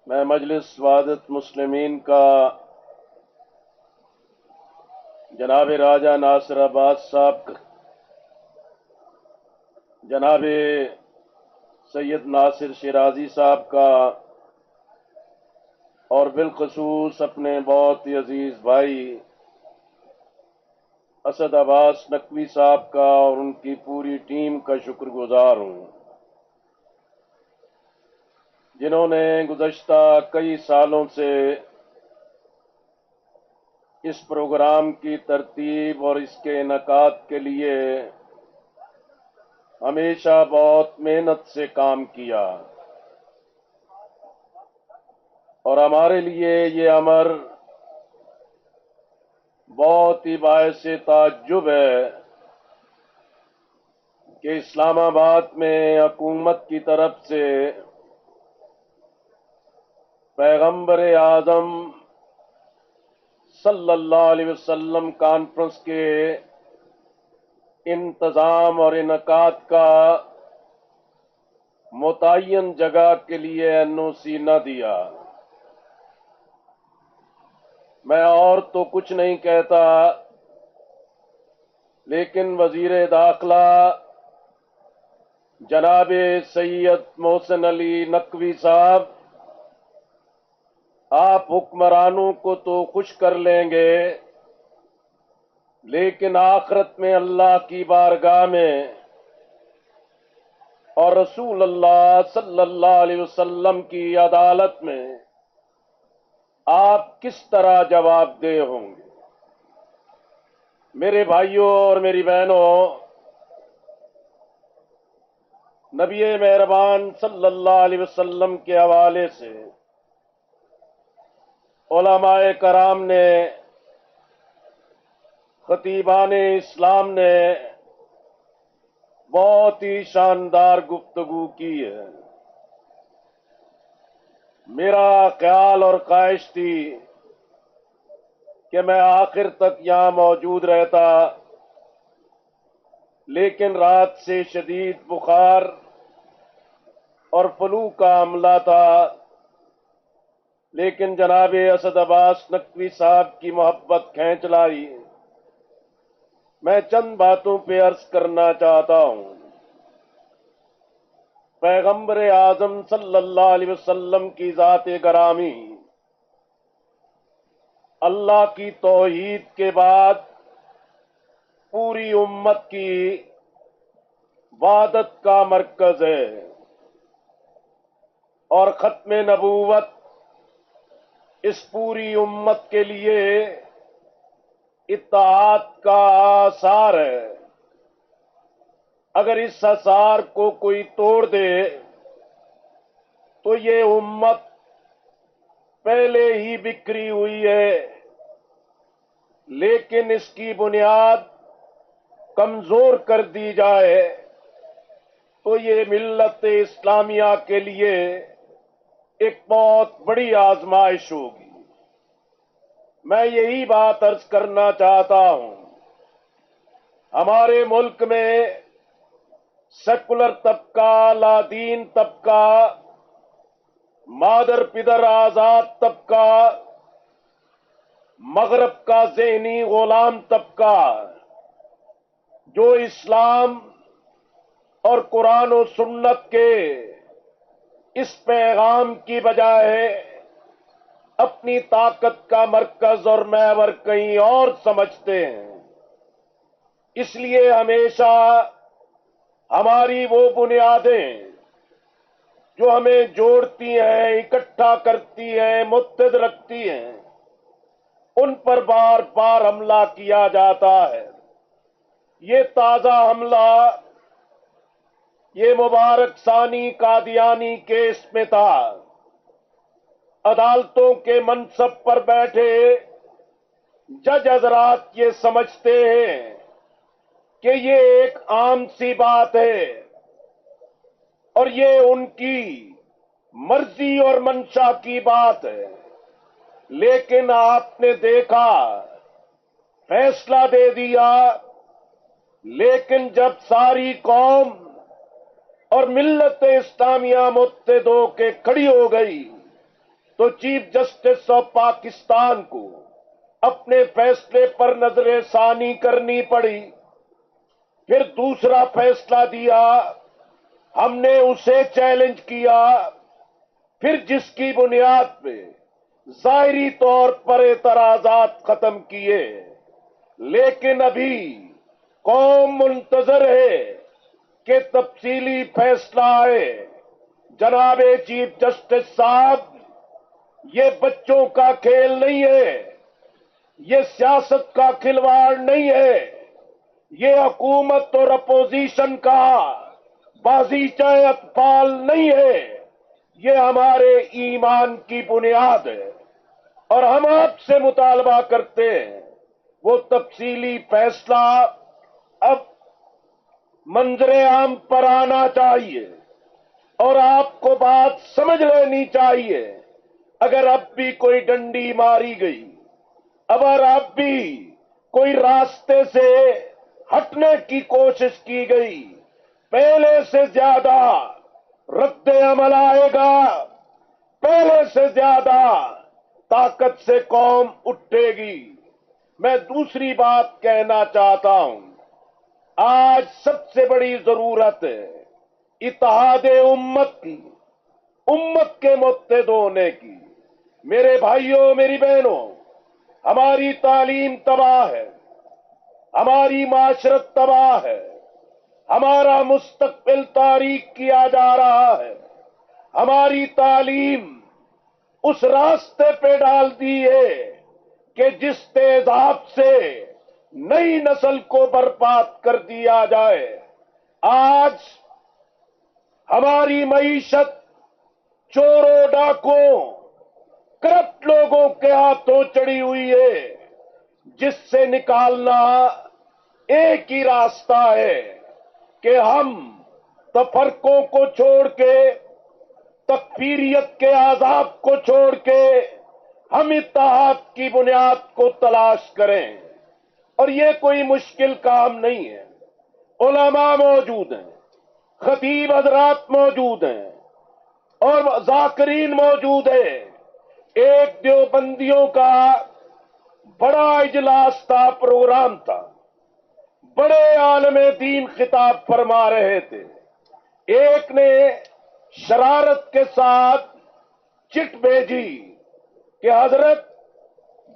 میں مجلس وحدت مسلمین کا جناب راجہ ناصر آباد صاحب، جناب سید ناصر شیرازی صاحب کا، اور بالخصوص اپنے بہت ہی عزیز بھائی اسد عباس نقوی صاحب کا اور ان کی پوری ٹیم کا شکر گزار ہوں، جنہوں نے گزشتہ کئی سالوں سے اس پروگرام کی ترتیب اور اس کے انعقاد کے لیے ہمیشہ بہت محنت سے کام کیا، اور ہمارے لیے یہ امر بہت ہی باعث تعجب ہے کہ اسلام آباد میں حکومت کی طرف سے پیغمبر اعظم صلی اللہ علیہ وسلم کانفرنس کے انتظام اور انعقاد کا متعین جگہ کے لیے این او سی نہ دیا۔ میں اور تو کچھ نہیں کہتا، لیکن وزیر داخلہ جناب سید محسن علی نقوی صاحب، آپ حکمرانوں کو تو خوش کر لیں گے، لیکن آخرت میں اللہ کی بارگاہ میں اور رسول اللہ صلی اللہ علیہ وسلم کی عدالت میں آپ کس طرح جواب دہ ہوں گے؟ میرے بھائیوں اور میری بہنوں، نبی مہربان صلی اللہ علیہ وسلم کے حوالے سے علماء کرام نے، خطیبان اسلام نے بہت ہی شاندار گفتگو کی ہے۔ میرا خیال اور خواہش تھی کہ میں آخر تک یہاں موجود رہتا، لیکن رات سے شدید بخار اور فلو کا حملہ تھا، لیکن جناب اسد عباس نقوی صاحب کی محبت کھینچ لائی۔ میں چند باتوں پہ عرض کرنا چاہتا ہوں۔ پیغمبر اعظم صلی اللہ علیہ وسلم کی ذات گرامی اللہ کی توحید کے بعد پوری امت کی وحدت کا مرکز ہے، اور ختم نبوت اس پوری امت کے لیے اتحاد کا آثار ہے۔ اگر اس آثار کو کوئی توڑ دے تو یہ امت پہلے ہی بکھری ہوئی ہے، لیکن اس کی بنیاد کمزور کر دی جائے تو یہ ملت اسلامیہ کے لیے ایک بہت بڑی آزمائش ہوگی۔ میں یہی بات عرض کرنا چاہتا ہوں۔ ہمارے ملک میں سیکولر طبقہ، لا دین طبقہ، مادر پدر آزاد طبقہ، مغرب کا ذہنی غلام طبقہ، جو اسلام اور قرآن و سنت کے اس پیغام کی بجائے اپنی طاقت کا مرکز اور محور کہیں اور سمجھتے ہیں۔ اس لیے ہمیشہ ہماری وہ بنیادیں جو ہمیں جوڑتی ہیں، اکٹھا کرتی ہیں، متحد رکھتی ہیں، ان پر بار بار حملہ کیا جاتا ہے۔ یہ تازہ حملہ یہ مبارک ثانی قادیانی کیس میں تھا۔ عدالتوں کے منصب پر بیٹھے جج حضرات یہ سمجھتے ہیں کہ یہ ایک عام سی بات ہے، اور یہ ان کی مرضی اور منشا کی بات ہے، لیکن آپ نے دیکھا، فیصلہ دے دیا، لیکن جب ساری قوم اور ملت اسلامیہ متحد ہو کے کھڑی ہو گئی تو چیف جسٹس آف پاکستان کو اپنے فیصلے پر نظر ثانی کرنی پڑی. پھر دوسرا فیصلہ دیا، ہم نے اسے چیلنج کیا، پھر جس کی بنیاد پہ ظاہری طور پر اعتراضات ختم کیے. لیکن ابھی قوم منتظر ہے کہ تفصیلی فیصلہ آئے. جناب چیف جسٹس صاحب، یہ بچوں کا کھیل نہیں ہے، یہ سیاست کا کھلواڑ نہیں ہے، یہ حکومت اور اپوزیشن کا بازیچہ اطفال نہیں ہے، یہ ہمارے ایمان کی بنیاد ہے. اور ہم آپ سے مطالبہ کرتے ہیں وہ تفصیلی فیصلہ اب منظر عام پر آنا چاہیے. اور آپ کو بات سمجھ لینی چاہیے، اگر اب بھی کوئی ڈنڈی ماری گئی، اگر اب بھی کوئی راستے سے ہٹنے کی کوشش کی گئی، پہلے سے زیادہ رد عمل آئے گا، پہلے سے زیادہ طاقت سے قوم اٹھے گی. میں دوسری بات کہنا چاہتا ہوں، آج سب سے بڑی ضرورت ہے اتحاد امت کی، امت کے متحد ہونے کی. میرے بھائیوں، میری بہنوں، ہماری تعلیم تباہ ہے، ہماری معاشرت تباہ ہے، ہمارا مستقبل تاریک کیا جا رہا ہے. ہماری تعلیم اس راستے پہ ڈال دی ہے کہ جس تیزاب سے نئی نسل کو برباد کر دیا جائے. آج ہماری معیشت چوروں ڈاکوں کرپٹ لوگوں کے ہاتھوں چڑھی ہوئی ہے، جس سے نکالنا ایک ہی راستہ ہے کہ ہم تفرقوں کو چھوڑ کے، تکفیریت کے عذاب کو چھوڑ کے ہم اتحاد کی بنیاد کو تلاش کریں. اور یہ کوئی مشکل کام نہیں ہے. علماء موجود ہیں، خطیب حضرات موجود ہیں، اور ذاکرین موجود ہیں. ایک دیوبندیوں کا بڑا اجلاس تھا، پروگرام تھا، بڑے عالم دین خطاب فرما رہے تھے. ایک نے شرارت کے ساتھ چٹ بھیجی کہ حضرت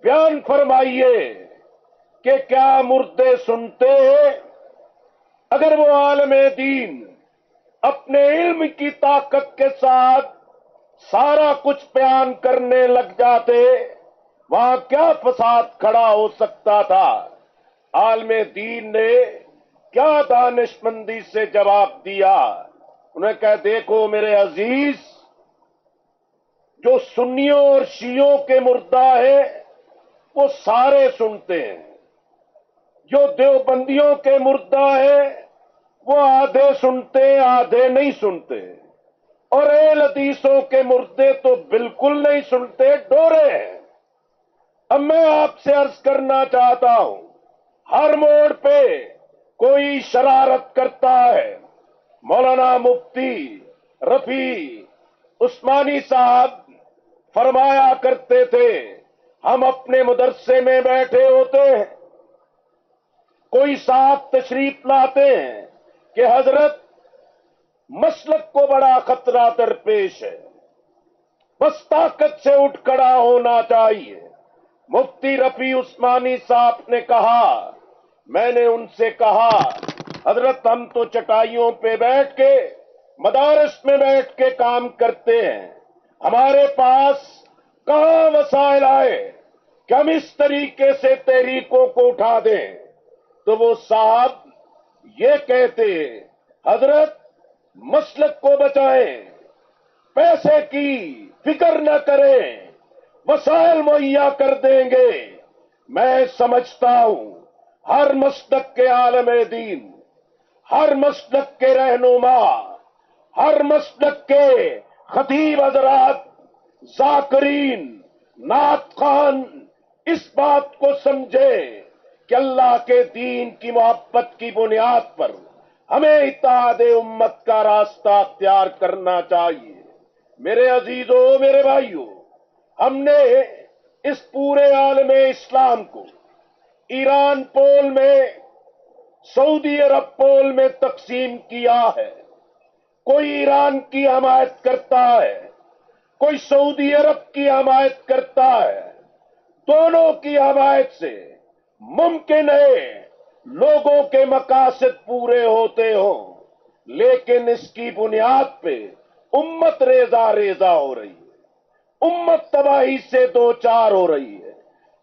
بیان فرمائیے کہ کیا مردے سنتے ہیں؟ اگر وہ عالم دین اپنے علم کی طاقت کے ساتھ سارا کچھ بیان کرنے لگ جاتے، وہاں کیا فساد کھڑا ہو سکتا تھا؟ عالم دین نے کیا دانشمندی سے جواب دیا؟ انہیں کہا، دیکھو میرے عزیز، جو سنیوں اور شیعوں کے مردہ ہیں وہ سارے سنتے ہیں، جو دیوبندیوں کے مردہ ہیں وہ آدھے سنتے ہیں، آدھے نہیں سنتے، اور اہل حدیثوں کے مردے تو بالکل نہیں سنتے، ڈورے ہیں. اب میں آپ سے عرض کرنا چاہتا ہوں، ہر موڑ پہ کوئی شرارت کرتا ہے. مولانا مفتی رفیع عثمانی صاحب فرمایا کرتے تھے، ہم اپنے مدرسے میں بیٹھے ہوتے ہیں، کوئی صاحب تشریف لاتے ہیں کہ حضرت مسلک کو بڑا خطرہ درپیش ہے، بس طاقت سے اٹھ کھڑا ہونا چاہیے. مفتی رفیع عثمانی صاحب نے کہا، میں نے ان سے کہا، حضرت ہم تو چٹائیوں پہ بیٹھ کے، مدارس میں بیٹھ کے کام کرتے ہیں، ہمارے پاس کہاں وسائل آئے کہ ہم اس طریقے سے تحریکوں کو اٹھا دیں؟ تو وہ صاحب یہ کہتے، حضرت مسلک کو بچائیں، پیسے کی فکر نہ کریں، وسائل مہیا کر دیں گے. میں سمجھتا ہوں ہر مسلک کے عالم دین، ہر مسلک کے رہنما، ہر مسلک کے خطیب حضرات، ذاکرین، نعت خوان اس بات کو سمجھے کہ اللہ کے دین کی محبت کی بنیاد پر ہمیں اتحاد امت کا راستہ اختیار کرنا چاہیے. میرے عزیزوں، میرے بھائیوں، ہم نے اس پورے عالم اسلام کو ایران پول میں، سعودی عرب پول میں تقسیم کیا ہے۔ کوئی ایران کی حمایت کرتا ہے، کوئی سعودی عرب کی حمایت کرتا ہے۔ دونوں کی حمایت سے ممکن ہے لوگوں کے مقاصد پورے ہوتے ہوں، لیکن اس کی بنیاد پہ امت ریزہ ریزہ ہو رہی ہے، امت تباہی سے دو چار ہو رہی ہے۔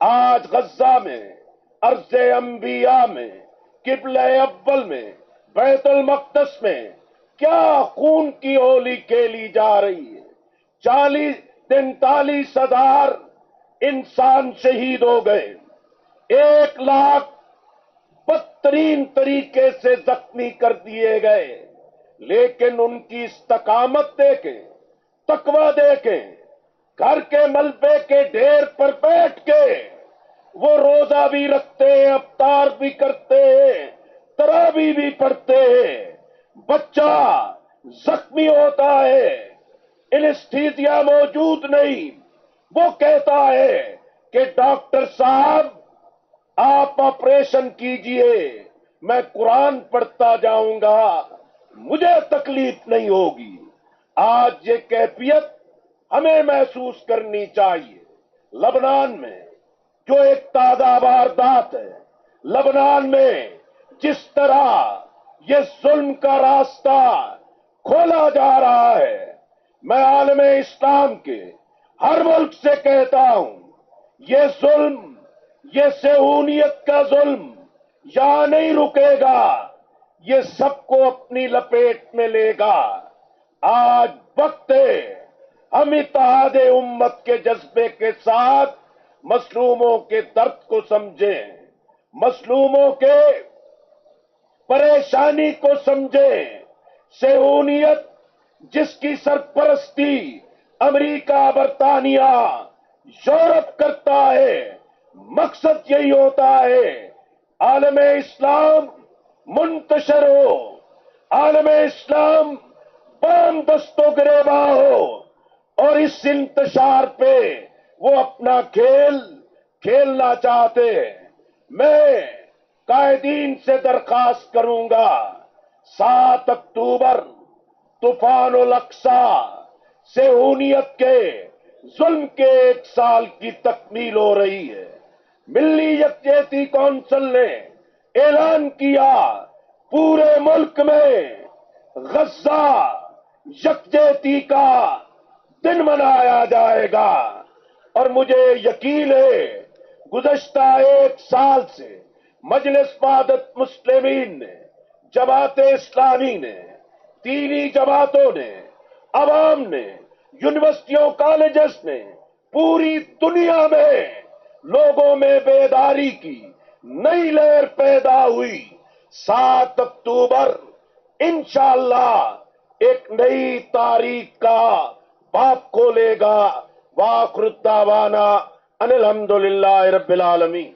آج غزہ میں، ارض انبیاء میں، قبلہ اول میں، بیت المقدس میں کیا خون کی ہولی کھیلی جا رہی ہے۔ 43,000 انسان شہید ہو گئے، 1,00,000 بدترین طریقے سے زخمی کر دیے گئے، لیکن ان کی استقامت دیکھیں، تقوی دیکھیں، گھر کے ملبے کے ڈھیر پر بیٹھ کے وہ روزہ بھی رکھتے ہیں، افطار بھی کرتے ہیں، تراویح بھی پڑھتے ہیں۔ بچہ زخمی ہوتا ہے، اینستھیزیا موجود نہیں، وہ کہتا ہے کہ ڈاکٹر صاحب آپ آپریشن کیجئے، میں قرآن پڑھتا جاؤں گا، مجھے تکلیف نہیں ہوگی۔ آج یہ کیفیت ہمیں محسوس کرنی چاہیے۔ لبنان میں جو ایک تازہ واردات ہے، لبنان میں جس طرح یہ ظلم کا راستہ کھولا جا رہا ہے، میں عالم اسلام کے ہر ملک سے کہتا ہوں، یہ ظلم، یہ صہیونیت کا ظلم یہاں نہیں رکے گا، یہ سب کو اپنی لپیٹ میں لے گا۔ آج وقت ہے ہم اتحاد امت کے جذبے کے ساتھ مظلوموں کے درد کو سمجھیں، مظلوموں کے پریشانی کو سمجھیں۔ صہیونیت جس کی سرپرستی امریکہ، برطانیہ، یورپ کرتا ہے، مقصد یہی ہوتا ہے عالم اسلام منتشر ہو، عالم اسلام بام دست و گریباں ہو، اور اس انتشار پہ وہ اپنا کھیل کھیلنا چاہتے ہیں۔ میں قائدین سے درخواست کروں گا، 7 اکتوبر طوفان الاقصی، صہیونیت کے ظلم کے 1 سال کی تکمیل ہو رہی ہے۔ ملی یکجہتی کونسل نے اعلان کیا پورے ملک میں غزہ یکجہتی کا دن منایا جائے گا، اور مجھے یقین ہے گزشتہ 1 سال سے مجلس وحدت مسلمین نے، جماعت اسلامی نے، دینی جماعتوں نے، عوام نے، یونیورسٹیوں کالجز نے، پوری دنیا میں لوگوں میں بیداری کی نئی لہر پیدا ہوئی۔ 7 اکتوبر انشاءاللہ ایک نئی تاریخ کا باب کھولے گا۔ وآخر دعوانا ان الحمدللہ رب العالمین۔